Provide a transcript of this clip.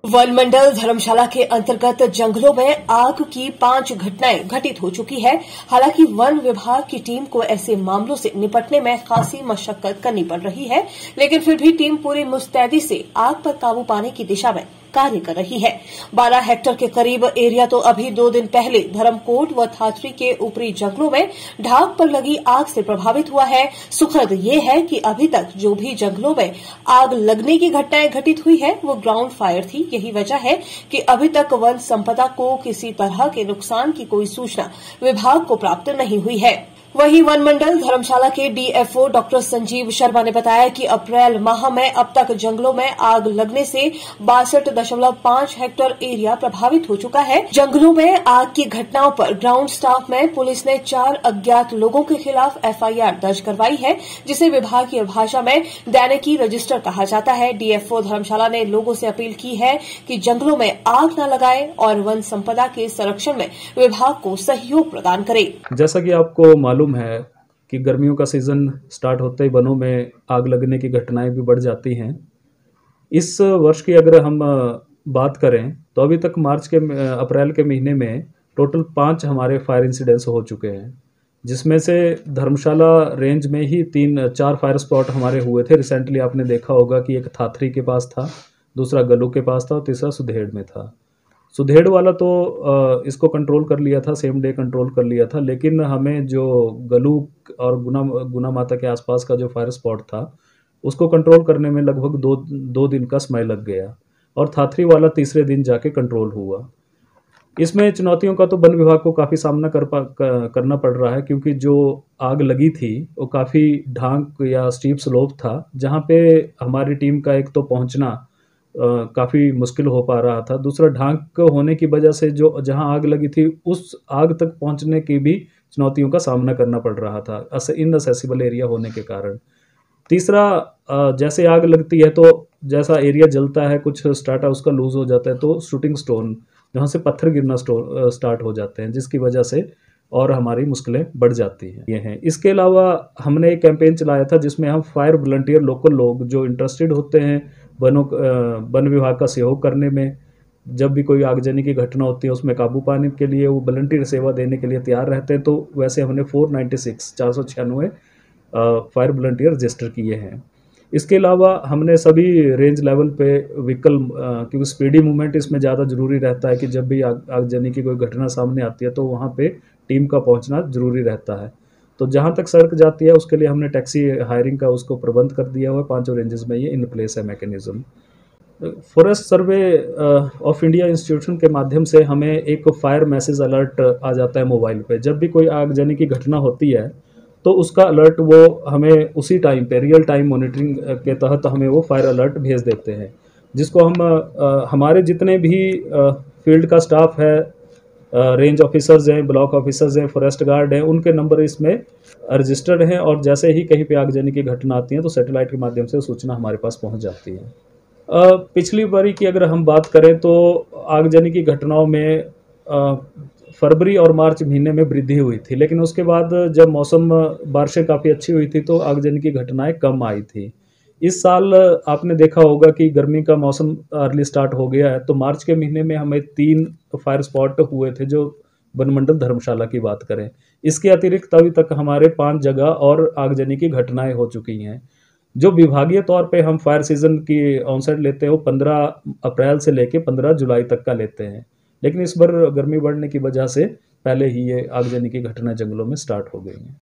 One मंडल धर्मशाला के अंतर्गत जंगलों में आग की 5 घटनाएं घटित हो चुकी है। हालांकि वन विभाग की टीम को ऐसे मामलों से निपटने में खासी मशक्कत करनी पड़ रही है, लेकिन फिर भी टीम पूरी मुस्तैदी से आग पर काबू पाने की दिशा में कार्य कर रही है। 12 हेक्टेयर के करीब एरिया तो अभी 2 दिन पहले धर्मकोट व थाथरी के ऊपरी जंगलों में ढाक पर लगी आग से प्रभावित हुआ है। सुखद ये है कि अभी तक जो भी जंगलों में आग लगने की घटनाएं घटित हुई है वो ग्राउंड फायर थी। यही वजह है कि अभी तक वन संपदा को किसी तरह के नुकसान की कोई सूचना विभाग को प्राप्त नहीं हुई है। वहीं वन मंडल धर्मशाला के डीएफओ डॉक्टर संजीव शर्मा ने बताया कि अप्रैल माह में अब तक जंगलों में आग लगने से 62.5 हेक्टेयर एरिया प्रभावित हो चुका है। जंगलों में आग की घटनाओं पर ग्राउंड स्टाफ में पुलिस ने 4 अज्ञात लोगों के खिलाफ एफआईआर दर्ज करवाई है, जिसे विभागीय भाषा में दैनिकी रजिस्टर कहा जाता है। डीएफओ धर्मशाला ने लोगों से अपील की है कि जंगलों में आग न लगाएं और वन संपदा के संरक्षण में विभाग को सहयोग प्रदान करें। जैसा कि आपको मालूम है कि गर्मियों का सीजन स्टार्ट होते ही वनों में आग लगने की घटनाएं भी बढ़ जाती हैं। इस वर्ष की अगर हम बात करें तो अभी तक अप्रैल के महीने में टोटल 5 हमारे फायर इंसिडेंट्स हो चुके हैं, जिसमें से धर्मशाला रेंज में ही 3-4 फायर स्पॉट हमारे हुए थे। रिसेंटली आपने देखा होगा कि एक थाथरी के पास था, दूसरा गलू के पास था और तीसरा सुधेड़ में था। सुधेड़ वाला तो इसको कंट्रोल कर लिया था, सेम डे कंट्रोल कर लिया था, लेकिन हमें जो गलू और गुना माता के आसपास का जो फायर स्पॉट था उसको कंट्रोल करने में लगभग दो दिन का समय लग गया और थाथरी वाला तीसरे दिन जाके कंट्रोल हुआ। इसमें चुनौतियों का तो वन विभाग को काफ़ी सामना करना पड़ रहा है, क्योंकि जो आग लगी थी वो काफ़ी ढांक या स्टीप स्लोप था, जहाँ पे हमारी टीम का एक तो पहुँचना काफ़ी मुश्किल हो पा रहा था। दूसरा, ढांक होने की वजह से जो जहां आग लगी थी उस आग तक पहुंचने की भी चुनौतियों का सामना करना पड़ रहा था इनएसेसिबल एरिया होने के कारण। तीसरा, जैसे आग लगती है तो जैसा एरिया जलता है, कुछ स्टार्टा उसका लूज हो जाता है, तो शूटिंग स्टोन जहाँ से पत्थर गिरना स्टार्ट हो जाते हैं, जिसकी वजह से और हमारी मुश्किलें बढ़ जाती हैं। ये हैं। इसके अलावा हमने एक कैंपेन चलाया था जिसमें हम फायर वॉलंटियर, लोकल लोग जो इंटरेस्टेड होते हैं वन विभाग का सहयोग करने में, जब भी कोई आगजनी की घटना होती है उसमें काबू पाने के लिए वो वॉलंटियर सेवा देने के लिए तैयार रहते हैं। तो वैसे हमने 496 फायर वॉलंटियर रजिस्टर किए हैं। इसके अलावा हमने सभी रेंज लेवल पे व्हीकल, क्योंकि स्पीडी मूवमेंट इसमें ज़्यादा ज़रूरी रहता है कि जब भी आगजनी की कोई घटना सामने आती है तो वहाँ पे टीम का पहुँचना ज़रूरी रहता है। तो जहाँ तक सड़क जाती है उसके लिए हमने टैक्सी हायरिंग का उसको प्रबंध कर दिया हुआ है। 5 रेंजेस में ये इन प्लेस है mechanism. Forest survey of India institution के माध्यम से हमें एक फायर मैसेज अलर्ट आ जाता है मोबाइल पे। जब भी कोई आगजनी की घटना होती है तो उसका अलर्ट वो हमें उसी टाइम पे रियल टाइम मॉनिटरिंग के तहत हमें वो फायर अलर्ट भेज देते हैं, जिसको हम हमारे जितने भी फील्ड का स्टाफ है, रेंज ऑफिसर्स हैं, ब्लॉक ऑफिसर्स हैं, फॉरेस्ट गार्ड हैं, उनके नंबर इसमें रजिस्टर्ड हैं और जैसे ही कहीं पे आगजनी की घटना आती है तो सैटेलाइट के माध्यम से सूचना हमारे पास पहुंच जाती है। पिछली बारी की अगर हम बात करें तो आगजनी की घटनाओं में फरवरी और मार्च महीने में वृद्धि हुई थी, लेकिन उसके बाद जब मौसम, बारिशें काफ़ी अच्छी हुई थी तो आगजनी की घटनाएं कम आई थी। इस साल आपने देखा होगा कि गर्मी का मौसम अर्ली स्टार्ट हो गया है, तो मार्च के महीने में हमें 3 फायर स्पॉट हुए थे जो वनमंडल धर्मशाला की बात करें। इसके अतिरिक्त अभी तक हमारे 5 जगह और आगजनी की घटनाएं हो चुकी हैं। जो विभागीय तौर पे हम फायर सीजन की ऑनसेट लेते हैं वो 15 अप्रैल से लेके 15 जुलाई तक का लेते हैं, लेकिन इस बार गर्मी बढ़ने की वजह से पहले ही ये आगजनी की घटना जंगलों में स्टार्ट हो गई हैं।